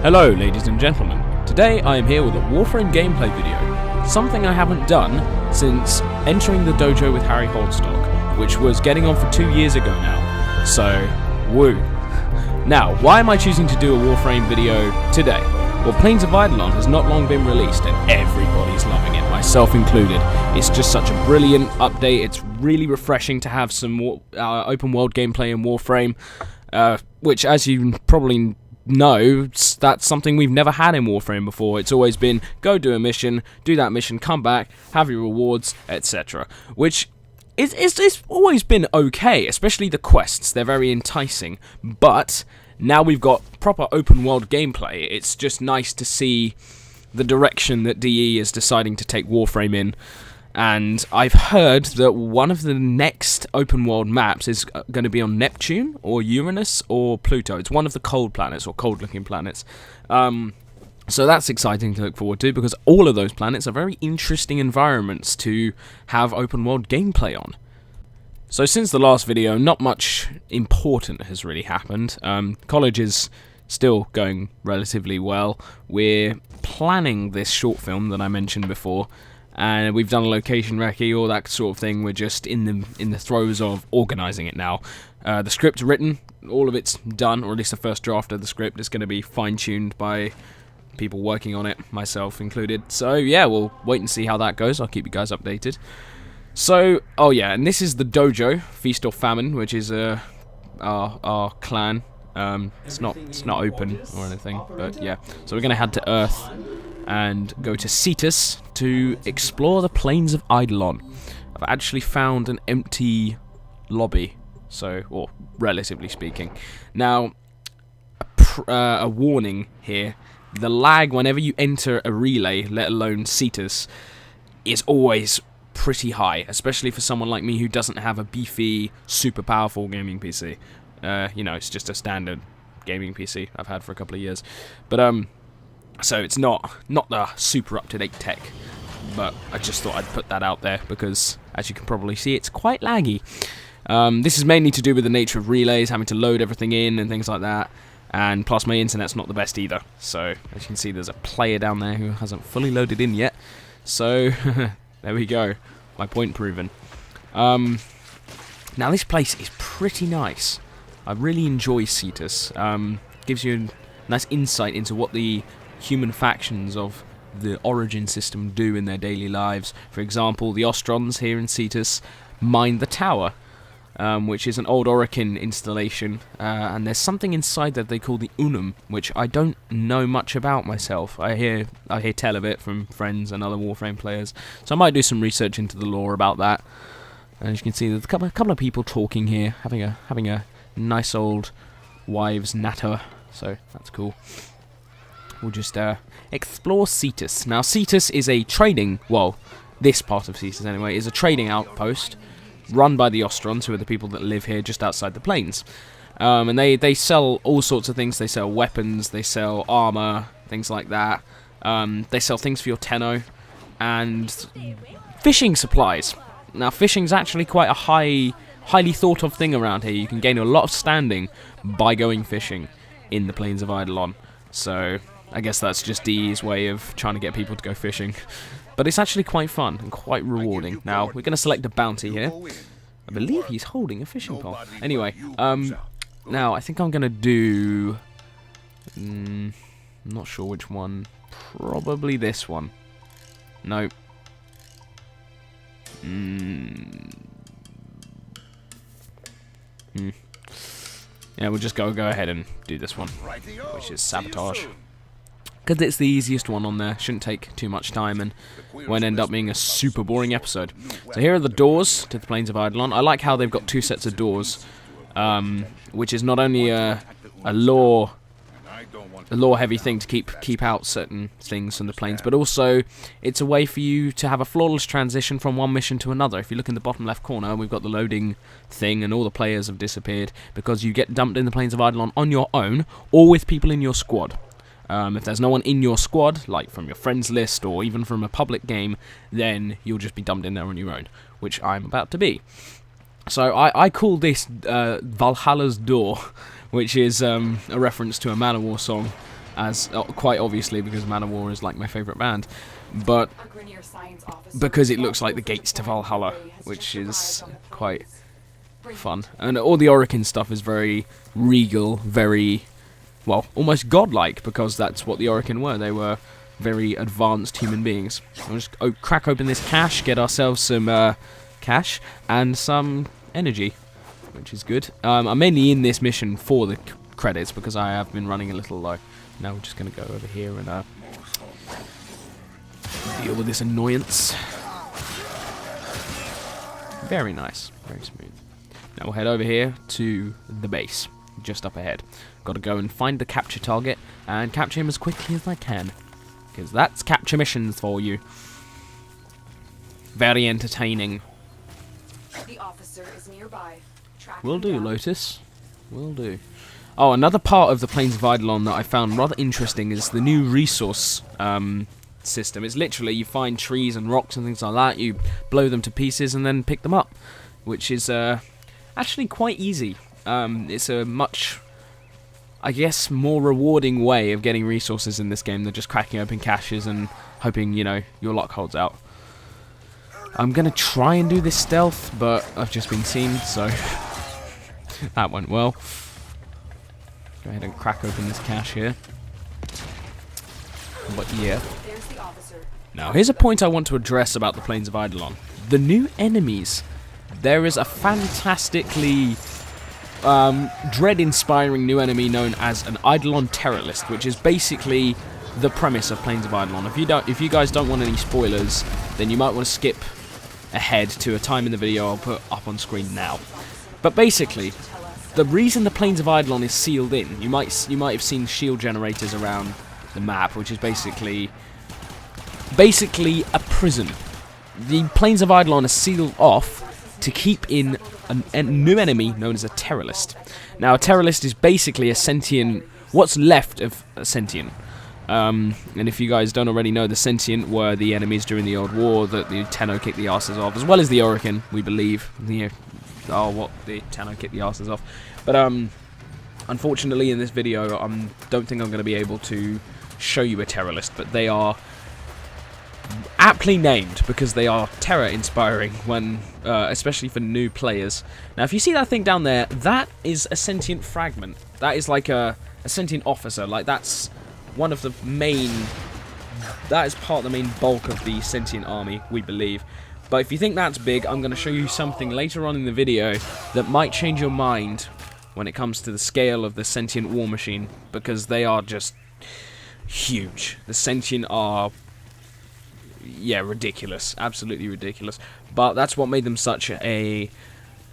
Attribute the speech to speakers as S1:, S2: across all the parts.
S1: Hello ladies and gentlemen, today I am here with a Warframe gameplay video, something I haven't done since entering the dojo with Harry Holdstock, which was getting on for 2 years ago now, so woo. Now, why am I choosing to do a Warframe video today? Well, Plains of Eidolon has not long been released and everybody's loving it, myself included. It's just such a brilliant update, it's really refreshing to have some open world gameplay in Warframe, which as you probably know, that's something we've never had in Warframe before. It's always been, go do a mission, do that mission, come back, have your rewards, etc. Which it's always been okay, especially the quests, they're very enticing. But now we've got proper open world gameplay, it's just nice to see the direction that DE is deciding to take Warframe in. And I've heard that one of the next open world maps is going to be on Neptune, or Uranus, or Pluto. It's one of the cold planets, or cold-looking planets. So that's exciting to look forward to, because all of those planets are very interesting environments to have open world gameplay on. So since the last video, not much important has really happened. College is still going relatively well. We're planning this short film that I mentioned before, and we've done a location recce, all that sort of thing. We're just in the throes of organising it now. The script's written, all of it's done, or at least the first draft of the script is going to be fine-tuned by people working on it, myself included. So yeah, we'll wait and see how that goes. I'll keep you guys updated. So, oh yeah, and this is the dojo, Feast or Famine, which is our clan. It's not open or anything, but yeah. So we're going to head to Earth and go to Cetus to explore the Plains of Eidolon. I've actually found an empty lobby, or relatively speaking. Now, a warning here, the lag whenever you enter a relay, let alone Cetus, is always pretty high, especially for someone like me who doesn't have a beefy, super powerful gaming PC. You know, it's just a standard gaming PC I've had for a couple of years. But, so it's not the super up-to-date tech, but I just thought I'd put that out there because, as you can probably see, it's quite laggy. This is mainly to do with the nature of relays, having to load everything in and things like that, and plus my internet's not the best either. So, as you can see, there's a player down there who hasn't fully loaded in yet. So, there we go. My point proven. Now, this place is pretty nice. I really enjoy Cetus. Gives you a nice insight into what the human factions of the Origin system do in their daily lives. For example, the Ostrons here in Cetus mine the tower, which is an old Orokin installation, and there's something inside that they call the Unum, which I don't know much about myself. I hear tell of it from friends and other Warframe players, so I might do some research into the lore about that. As you can see, there's a couple of people talking here, having a nice old wives' natter, so that's cool. We'll just explore Cetus. Now, Cetus is a trading, well, this part of Cetus anyway, is a trading outpost run by the Ostrons, who are the people that live here just outside the plains. And they sell all sorts of things. They sell weapons, they sell armor, things like that. They sell things for your Tenno, and fishing supplies. Now, fishing's actually quite a highly thought of thing around here. You can gain a lot of standing by going fishing in the Plains of Eidolon. So I guess that's just DE's way of trying to get people to go fishing. But it's actually quite fun and quite rewarding. Now, we're going to select a bounty here. I believe he's holding a fishing pole. Anyway, now I think I'm going to do... I'm not sure which one. Probably this one. No. Yeah, we'll just go ahead and do this one, which is Sabotage. Because it's the easiest one on there, shouldn't take too much time and won't end up being a super boring episode. So here are the doors to the Plains of Eidolon. I like how they've got 2 sets of doors, which is not only a lore-heavy thing to keep out certain things from the plains, but also it's a way for you to have a flawless transition from one mission to another. If you look in the bottom left corner, we've got the loading thing, and all the players have disappeared because you get dumped in the Plains of Eidolon on your own or with people in your squad. If there's no one in your squad, like from your friends list or even from a public game, then you'll just be dumped in there on your own, which I'm about to be. So I call this Valhallas Door, which is a reference to a Man of War song as quite obviously because Manowar is like my favourite band, but because it looks like the gates to Valhalla, which is quite fun. And all the Orokin stuff is very regal, very, well, almost godlike, because that's what the Orokin were. They were very advanced human beings. We'll just crack open this cache, get ourselves some cash and some energy, which is good. I'm mainly in this mission for the credits because I have been running a little low. Now we're just going to go over here and deal with this annoyance. Very nice, very smooth. Now we'll head over here to the base, just up ahead. Got to go and find the capture target and capture him as quickly as I can, because that's capture missions for you. Very entertaining.
S2: The officer is nearby.
S1: Will do, Lotus. Will do. Oh, another part of the Plains of Eidolon that I found rather interesting is the new resource system. It's literally you find trees and rocks and things like that, you blow them to pieces and then pick them up, which is actually quite easy. It's a much, I guess, more rewarding way of getting resources in this game than just cracking open caches and hoping, you know, your luck holds out. I'm going to try and do this stealth, but I've just been seen, so that went well. Go ahead and crack open this cache here. But yeah. Now, here's a point I want to address about the Plains of Eidolon. The new enemies. There is a fantastically dread-inspiring new enemy known as an Eidolon Terrorist, which is basically the premise of Plains of Eidolon. If you guys don't want any spoilers, then you might want to skip ahead to a time in the video I'll put up on screen now. But basically, the reason the Plains of Eidolon is sealed in, you might have seen shield generators around the map, which is basically a prison. The Plains of Eidolon are sealed off to keep in a new enemy known as a Terrorist. Now, a Terrorist is basically a sentient, what's left of a sentient. And if you guys don't already know, the sentient were the enemies during the Old War that the Tenno kicked the asses of, as well as the Orokin, we believe. The Tenno kicked the asses off. But unfortunately in this video, I don't think I'm going to be able to show you a Terrorist, but they are aptly named because they are terror-inspiring when, especially for new players. Now, if you see that thing down there, that is a sentient fragment. That is like a sentient officer. Like, that's one of the main... That is part of the main bulk of the sentient army, we believe. But if you think that's big, I'm going to show you something later on in the video that might change your mind when it comes to the scale of the sentient war machine, because they are just huge. The sentient are... yeah, ridiculous. Absolutely ridiculous. But that's what made them such an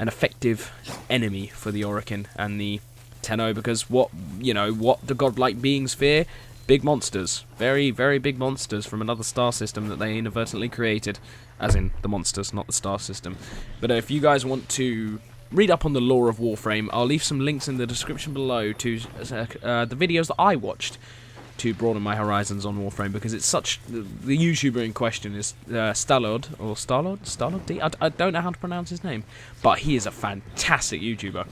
S1: effective enemy for the Orokin and the Tenno, because what the godlike beings fear? Big monsters. Very, very big monsters from another star system that they inadvertently created. As in, the monsters, not the star system. But if you guys want to read up on the lore of Warframe, I'll leave some links in the description below to the videos that I watched to broaden my horizons on Warframe, because it's such... The YouTuber in question is StallordD? I don't know how to pronounce his name, but he is a fantastic YouTuber.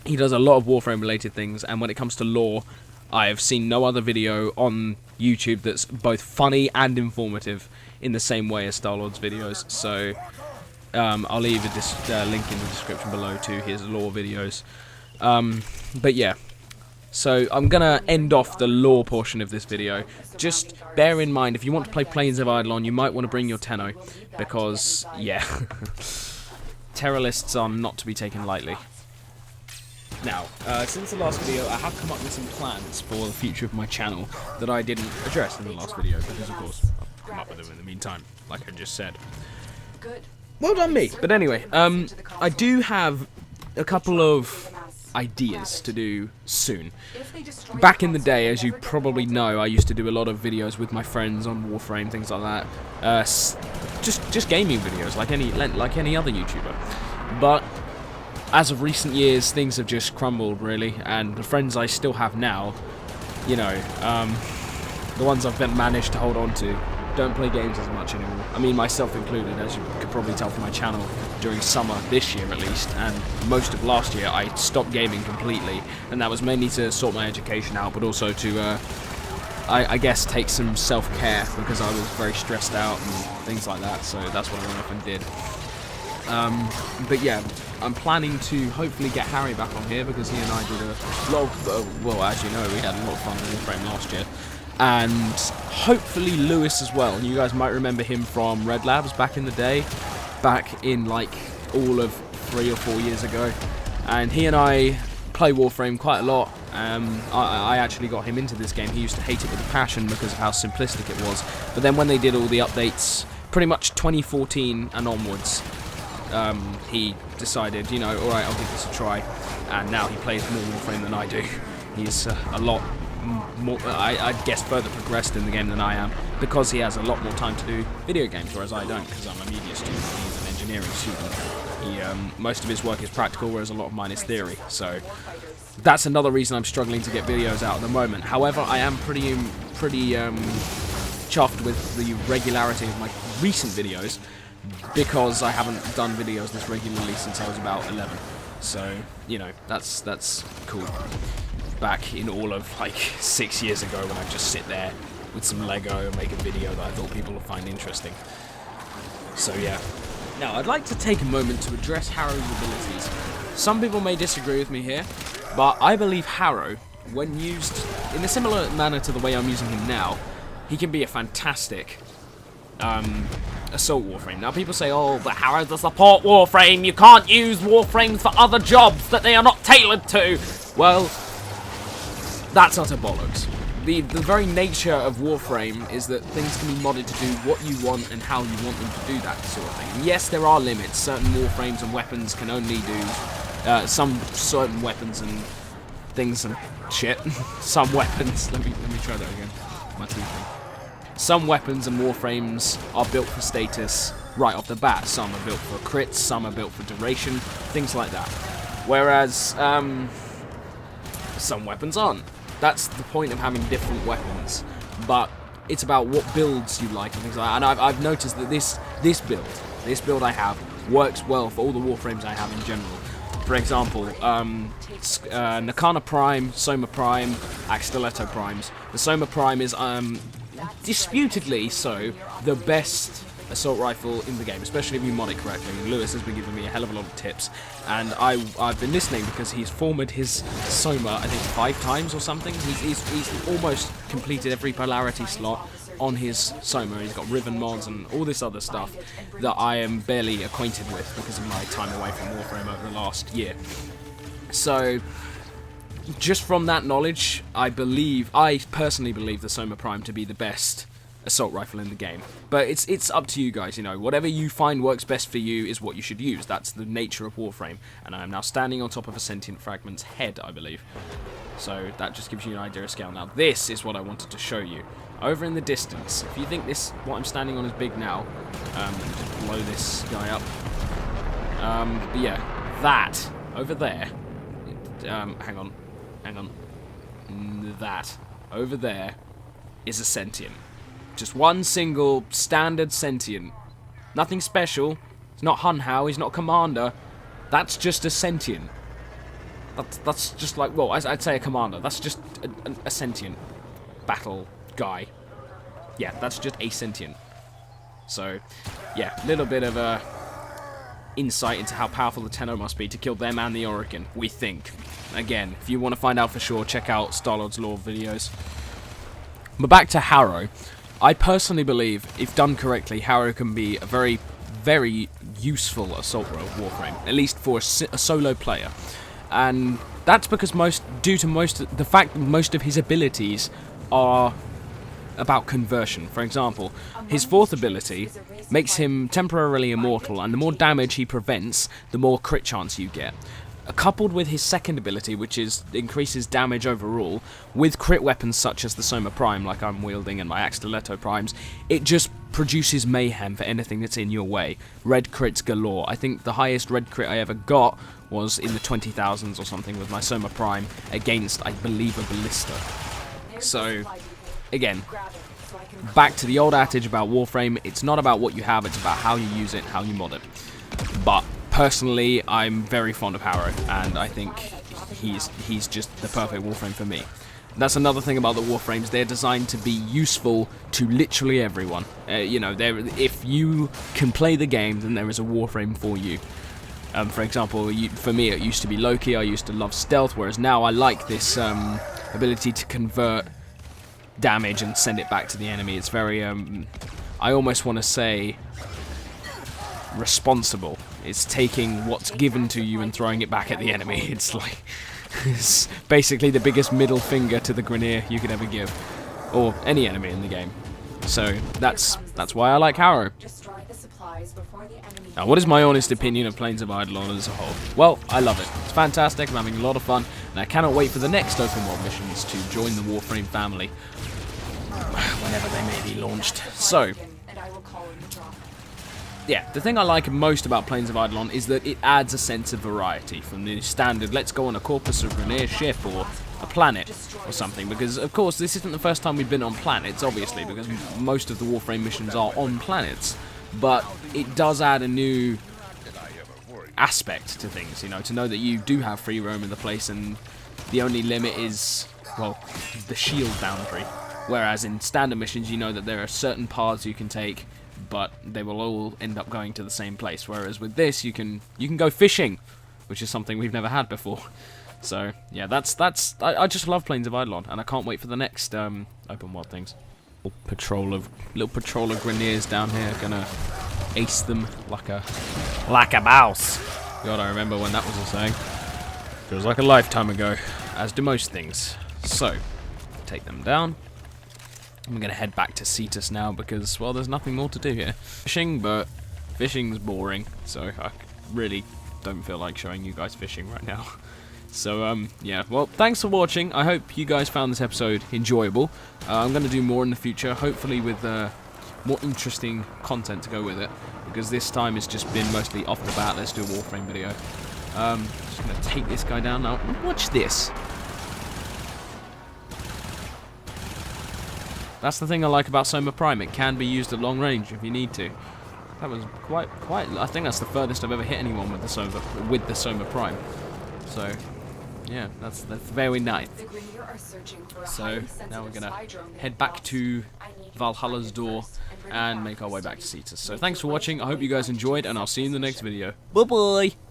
S1: He does a lot of Warframe related things, and when it comes to lore, I have seen no other video on YouTube that's both funny and informative in the same way as StallordD's videos, so I'll leave a link in the description below to his lore videos. But yeah. So I'm going to end off the lore portion of this video. Just bear in mind, if you want to play Plains of Eidolon, you might want to bring your Tenno, because, yeah, Terrorists are not to be taken lightly. Now, since the last video, I have come up with some plans for the future of my channel that I didn't address in the last video, because, of course, I've come up with them in the meantime, like I just said. Well done, me! But anyway, I do have a couple of ideas to do soon. Back in the day, as you probably know, I used to do a lot of videos with my friends on Warframe, things like that. Just gaming videos, like any other YouTuber. But as of recent years, things have just crumbled, really, and the friends I still have now, you know, the ones I've managed to hold on to, don't play games as much anymore. I mean, myself included, as you could probably tell from my channel, during summer, this year at least, and most of last year, I stopped gaming completely, and that was mainly to sort my education out, but also to I guess, take some self-care because I was very stressed out and things like that, so that's what I went off and did. But yeah, I'm planning to hopefully get Harry back on here because he and I did a lot of, well, as you know, we had a lot of fun in Warframe last year. And hopefully Lewis as well. You guys might remember him from Red Labs back in the day, back in like all of 3 or 4 years ago. And he and I play Warframe quite a lot. I actually got him into this game. He used to hate it with a passion because of how simplistic it was. But then when they did all the updates, pretty much 2014 and onwards, he decided, you know, alright, I'll give this a try. And now he plays more Warframe than I do. He's a lot more, I guess, further progressed in the game than I am, because he has a lot more time to do video games, whereas I don't, because I'm a media student and he's an engineering student. Most of his work is practical, whereas a lot of mine is theory. So that's another reason I'm struggling to get videos out at the moment. However, I am pretty chuffed with the regularity of my recent videos, because I haven't done videos this regularly since I was about 11. So, you know, that's cool. Back in all of like 6 years ago, when I just sit there with some Lego and make a video that I thought people would find interesting. So yeah. Now, I'd like to take a moment to address Harrow's abilities. Some people may disagree with me here, but I believe Harrow, when used in a similar manner to the way I'm using him now, he can be a fantastic assault Warframe. Now, people say, oh, but Harrow's a support Warframe, you can't use Warframes for other jobs that they are not tailored to. Well, that's utter bollocks. The very nature of Warframe is that things can be modded to do what you want and how you want them to do that sort of thing. And yes, there are limits. Certain Warframes and weapons can only do some certain weapons and things and shit. Some weapons. Let me try that again. My teeth thing. Some weapons and Warframes are built for status right off the bat. Some are built for crits. Some are built for duration. Things like that. Whereas some weapons aren't. That's the point of having different weapons, but it's about what builds you like and things like that. And I've noticed that this build I have works well for all the Warframes I have in general. For example, Nakana Prime, Soma Prime, Stiletto Primes. The Soma Prime is disputedly so the best assault rifle in the game, especially if you mod it correctly. Lewis has been giving me a hell of a lot of tips, and I've been listening because he's formatted his Soma, I think, 5 times or something. He's almost completed every polarity slot on his Soma. He's got Riven mods and all this other stuff that I am barely acquainted with because of my time away from Warframe over the last year. So, just from that knowledge, I personally believe the Soma Prime to be the best assault rifle in the game. But it's up to you guys, you know. Whatever you find works best for you is what you should use. That's the nature of Warframe. And I am now standing on top of a sentient fragment's head, I believe. So that just gives you an idea of scale. Now this is what I wanted to show you. Over in the distance, if you think what I'm standing on is big now, just blow this guy up. But yeah, that over there, hang on, that over there is a sentient. Just one single standard sentient. Nothing special. He's not Hun Hao, he's not Commander. That's just a sentient. That's just like, well, I'd say a Commander. That's just a sentient battle guy. Yeah, that's just a sentient. So, yeah, a little bit of a insight into how powerful the Tenno must be to kill them and the Orokin, we think. Again, if you want to find out for sure, check out StallordD's Lore videos. But back to Harrow. I personally believe, if done correctly, Harrow can be a very, very useful assault Warframe, at least for a solo player. And that's because due to the fact that most of his abilities are about conversion. For example, his 4th ability makes him temporarily immortal, and the more damage he prevents, the more crit chance you get. Coupled with his 2nd ability, which increases damage overall, with crit weapons such as the Soma Prime, like I'm wielding, and my Stiletto Primes, it just produces mayhem for anything that's in your way. Red crits galore. I think the highest red crit I ever got was in the 20,000s or something with my Soma Prime against, I believe, a Ballista. So, again, back to the old adage about Warframe, it's not about what you have, it's about how you use it, how you mod it. But personally, I'm very fond of Harrow, and I think he's just the perfect Warframe for me. That's another thing about the Warframes. They're designed to be useful to literally everyone. You know, if you can play the game, then there is a Warframe for you. For example, for me it used to be Loki. I used to love stealth, whereas now I like this ability to convert damage and send it back to the enemy. It's very, I almost want to say, responsible. It's taking what's given to you and throwing it back at the enemy. It's like, it's basically the biggest middle finger to the Grineer you could ever give, or any enemy in the game. So that's why I like Harrow. Now, what is my honest opinion of Plains of Eidolon as a whole? Well, I love it. It's fantastic. I'm having a lot of fun, and I cannot wait for the next open world missions to join the Warframe family, whenever they may be launched. So, yeah, the thing I like most about Plains of Eidolon is that it adds a sense of variety from the standard let's go on a Corpus of Grineer ship or a planet or something, because of course this isn't the first time we've been on planets, obviously, because most of the Warframe missions are on planets, but it does add a new aspect to things, you know, to know that you do have free roam in the place and the only limit is, well, the shield boundary, whereas in standard missions you know that there are certain paths you can take, but they will all end up going to the same place, whereas with this you can go fishing, which is something we've never had before. So yeah, I just love Plains of Eidolon, and I can't wait for the next open world things. Little patrol of Grineers down here, gonna ace them like a mouse. God, I remember when that was a saying. Feels like a lifetime ago, as do most things. So take them down. I'm gonna head back to Cetus now because, well, there's nothing more to do here. Fishing, but fishing's boring, so I really don't feel like showing you guys fishing right now. So, yeah, well, thanks for watching. I hope you guys found this episode enjoyable. I'm going to do more in the future, hopefully with more interesting content to go with it, because this time it's just been mostly off the bat. Let's do a Warframe video. Just going to take this guy down now. Watch this. That's the thing I like about Soma Prime. It can be used at long range if you need to. That was quite. I think that's the furthest I've ever hit anyone with the Soma Prime. So, yeah, that's very nice. So now we're gonna head back to Valhallas Door and make our way back to Cetus. So thanks for watching. I hope you guys enjoyed, and I'll see you in the next video. Bye bye.